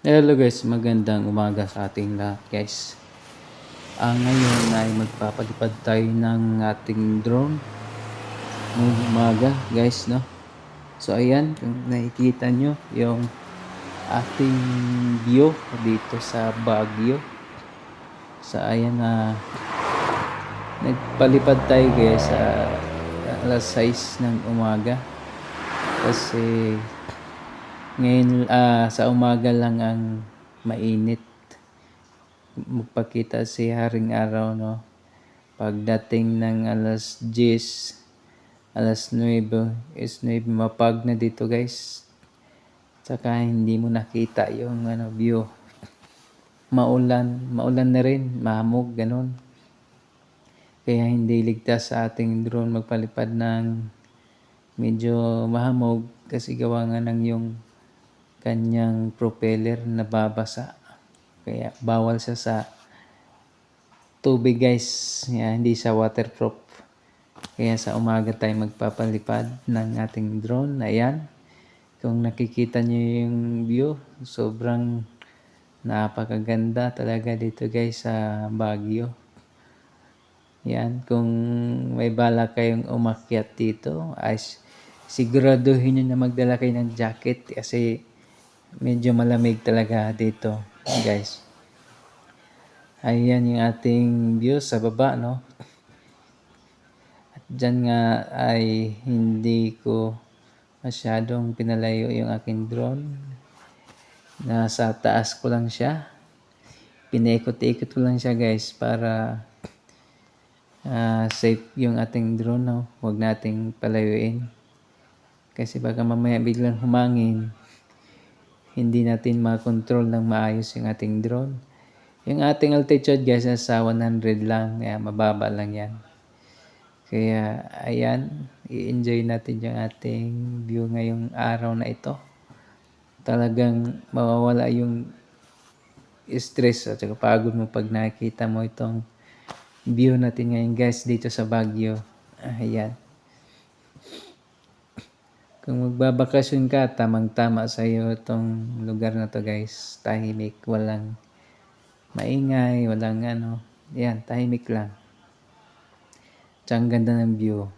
Hello guys, magandang umaga sa ating lahat guys. Ngayon ay magpapalipad tayo ng ating drone ngayong umaga guys, no? So ayan, kung nakikita nyo yung ating view dito sa Baguio. So ayan nagpalipad tayo guys sa alas 6 ng umaga. Kasi ngayon sa umaga lang ang mainit. Magpakita si Haring Araw, no? Pagdating ng alas 10, alas 9 is 9 mapag na dito guys. Tsaka hindi mo nakita yung view. Maulan na rin, mahamog, ganun. Kaya hindi ligtas sa ating drone magpalipad ng medyo mahamog kasi gawa nga ng yung kanyang propeller nababasa. Kaya bawal siya sa tubig guys. Hindi siya waterproof. Kaya sa umaga tayo magpapalipad ng ating drone. Ayan. Kung nakikita nyo yung view, sobrang napakaganda talaga dito guys sa Baguio. Yan. Kung may bala kayong umakyat dito, ay siguraduhin nyo na magdala kayo ng jacket kasi medyo malamig talaga dito guys. Ayan yung ating view sa baba, no? At dyan nga ay hindi ko masyadong pinalayo yung aking drone. Nasa taas ko lang siya. Pinaikot-ikot ko lang siya guys para safe yung ating drone, no? Huwag nating palayuin. Kasi baka mamaya biglang humangin, hindi natin makontrol ng maayos yung ating drone. Yung ating altitude guys nasa 100 lang, kaya mababa lang yan. Kaya ayan, i-enjoy natin yung ating view ngayong araw na ito. Talagang mawawala yung stress at saka pagod mo pag nakikita mo itong view natin ngayon guys dito sa Baguio. Ayan. Kung magbabakasyon ka, tamang-tama sa iyo itong lugar na to guys. Tahimik, walang maingay, walang Yan, tahimik lang. Tsaka ang ganda ng view.